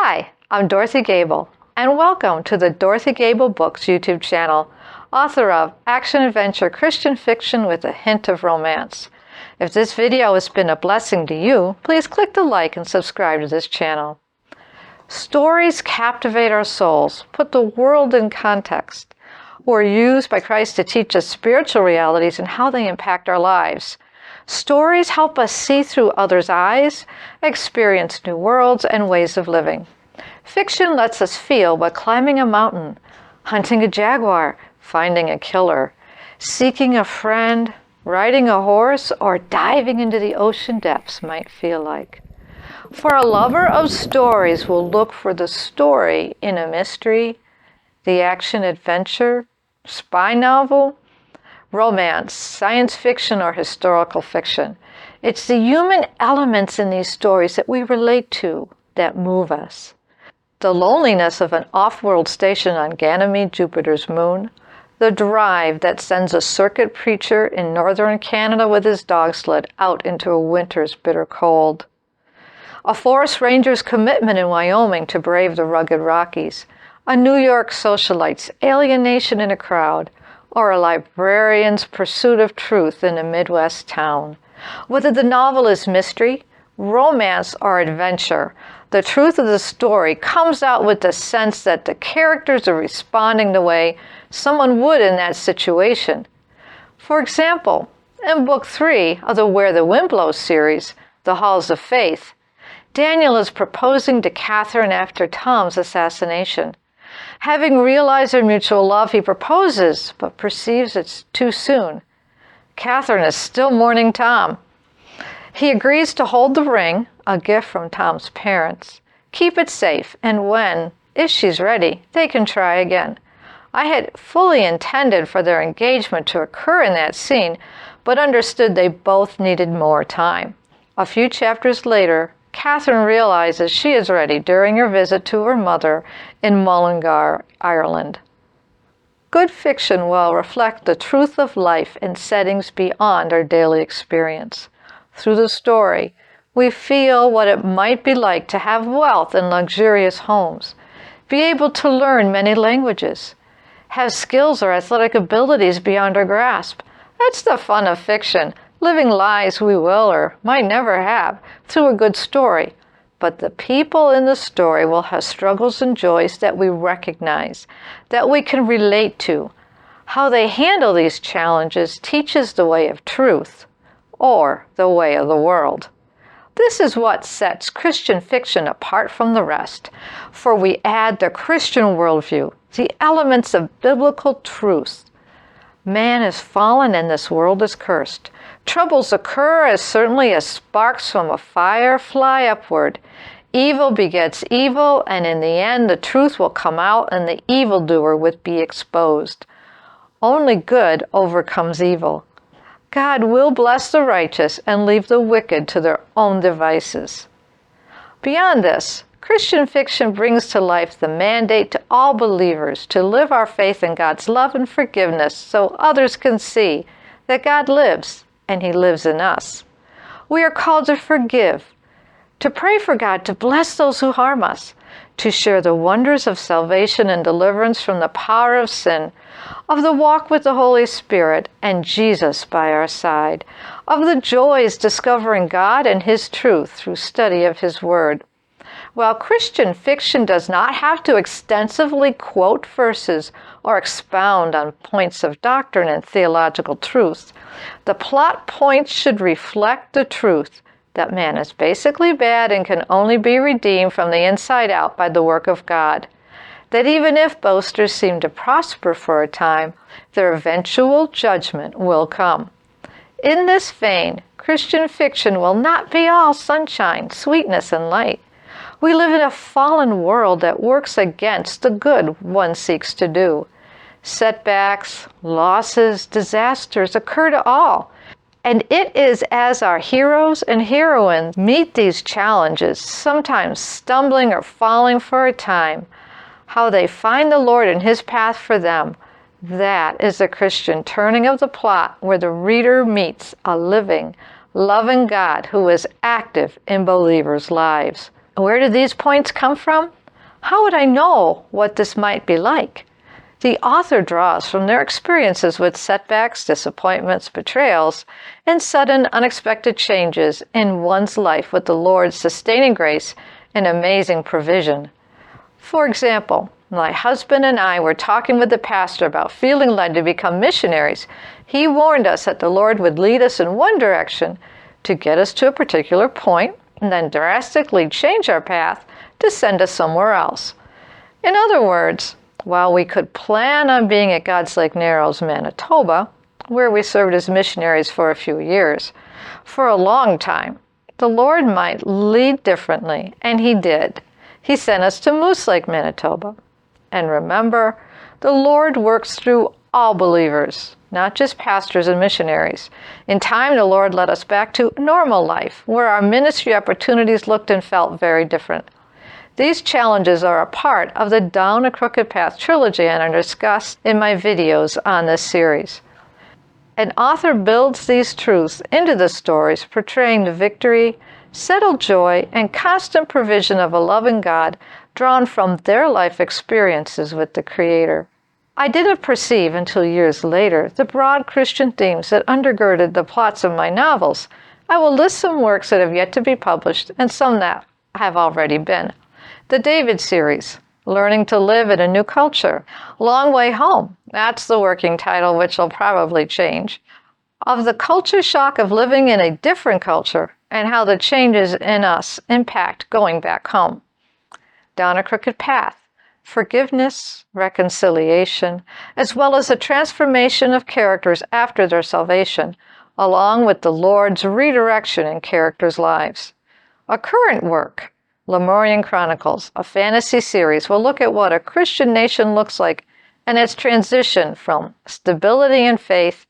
Hi, I'm Dorothy Gable, and welcome to the Dorothy Gable Books YouTube channel, author of Action-Adventure Christian Fiction with a Hint of Romance. If this video has been a blessing to you, please click the like and subscribe to this channel. Stories captivate our souls, put the world in context, or are used by Christ to teach us spiritual realities and how they impact our lives. Stories help us see through others' eyes, experience new worlds and ways of living. Fiction lets us feel by climbing a mountain, hunting a jaguar, finding a killer, seeking a friend, riding a horse, or diving into the ocean depths might feel like. For a lover of stories will look for the story in a mystery, the action-adventure, spy novel, romance, science fiction, or historical fiction. It's the human elements in these stories that we relate to that move us. The loneliness of an off-world station on Ganymede, Jupiter's moon, the drive that sends a circuit preacher in northern Canada with his dog sled out into a winter's bitter cold, a forest ranger's commitment in Wyoming to brave the rugged Rockies, a New York socialite's alienation in a crowd, or a librarian's pursuit of truth in a Midwest town. Whether the novel is mystery, romance, or adventure, the truth of the story comes out with the sense that the characters are responding the way someone would in that situation. For example, in Book 3 of the Where the Wind Blows series, The Halls of Faith, Daniel is proposing to Catherine after Tom's assassination. Having realized their mutual love, he proposes, but perceives it's too soon. Catherine is still mourning Tom. He agrees to hold the ring, a gift from Tom's parents, keep it safe, and when, if she's ready, they can try again. I had fully intended for their engagement to occur in that scene, but understood they both needed more time. A few chapters later, Catherine realizes she is ready during her visit to her mother in Mullingar, Ireland. Good fiction will reflect the truth of life in settings beyond our daily experience. Through the story, we feel what it might be like to have wealth and luxurious homes, be able to learn many languages, have skills or athletic abilities beyond our grasp. That's the fun of fiction. Living lives we will or might never have through a good story. But the people in the story will have struggles and joys that we recognize, that we can relate to. How they handle these challenges teaches the way of truth or the way of the world. This is what sets Christian fiction apart from the rest, for we add the Christian worldview, the elements of biblical truth. Man is fallen and this world is cursed. Troubles occur as certainly as sparks from a fire fly upward. Evil begets evil, and in the end the truth will come out and the evildoer will be exposed. Only good overcomes evil. God will bless the righteous and leave the wicked to their own devices. Beyond this, Christian fiction brings to life the mandate to all believers to live our faith in God's love and forgiveness so others can see that God lives and He lives in us. We are called to forgive, to pray for God to bless those who harm us, to share the wonders of salvation and deliverance from the power of sin, of the walk with the Holy Spirit and Jesus by our side, of the joys discovering God and His truth through study of His Word. While Christian fiction does not have to extensively quote verses or expound on points of doctrine and theological truth, the plot points should reflect the truth that man is basically bad and can only be redeemed from the inside out by the work of God. That even if boasters seem to prosper for a time, their eventual judgment will come. In this vein, Christian fiction will not be all sunshine, sweetness, and light. We live in a fallen world that works against the good one seeks to do. Setbacks, losses, disasters occur to all. And it is as our heroes and heroines meet these challenges, sometimes stumbling or falling for a time, how they find the Lord and His path for them. That is the Christian turning of the plot where the reader meets a living, loving God who is active in believers' lives. Where did these points come from? How would I know what this might be like? The author draws from their experiences with setbacks, disappointments, betrayals, and sudden unexpected changes in one's life with the Lord's sustaining grace and amazing provision. For example, my husband and I were talking with the pastor about feeling led to become missionaries. He warned us that the Lord would lead us in one direction to get us to a particular point and then drastically change our path to send us somewhere else. In other words, while we could plan on being at God's Lake Narrows, Manitoba, where we served as missionaries for a few years, for a long time, the Lord might lead differently, and He did. He sent us to Moose Lake, Manitoba. And remember, the Lord works through all believers, not just pastors and missionaries. In time, the Lord led us back to normal life, where our ministry opportunities looked and felt very different. These challenges are a part of the Down a Crooked Path trilogy and are discussed in my videos on this series. An author builds these truths into the stories, portraying the victory, settled joy, and constant provision of a loving God drawn from their life experiences with the Creator. I didn't perceive until years later the broad Christian themes that undergirded the plots of my novels. I will list some works that have yet to be published and some that have already been. The David series, Learning to Live in a New Culture. Long Way Home, that's the working title, which will probably change. Of the culture shock of living in a different culture and how the changes in us impact going back home. Down a Crooked Path, forgiveness, reconciliation, as well as the transformation of characters after their salvation, along with the Lord's redirection in characters' lives. A current work, Lemurian Chronicles, a fantasy series, will look at what a Christian nation looks like and its transition from stability and faith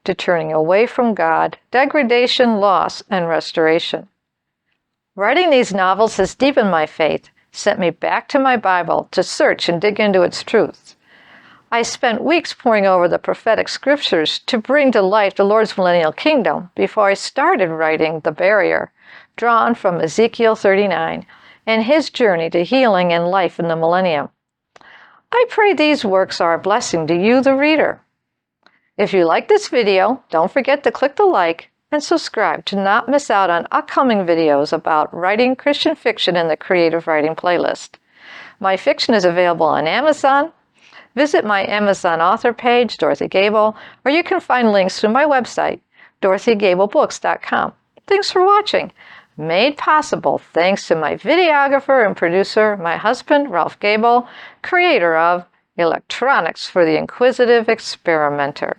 to turning away from God, degradation, loss, and restoration. Writing these novels has deepened my faith, sent me back to my Bible to search and dig into its truths. I spent weeks poring over the prophetic scriptures to bring to life the Lord's millennial kingdom before I started writing The Barrier, drawn from Ezekiel 39, and his journey to healing and life in the millennium. I pray these works are a blessing to you, the reader. If you like this video, don't forget to click the like and subscribe to not miss out on upcoming videos about writing Christian fiction in the Creative Writing playlist. My fiction is available on Amazon. Visit my Amazon author page, Dorothy Gable, or you can find links through my website, dorothygablebooks.com. Thanks for watching. Made possible thanks to my videographer and producer, my husband, Ralph Gable, creator of Electronics for the Inquisitive Experimenter.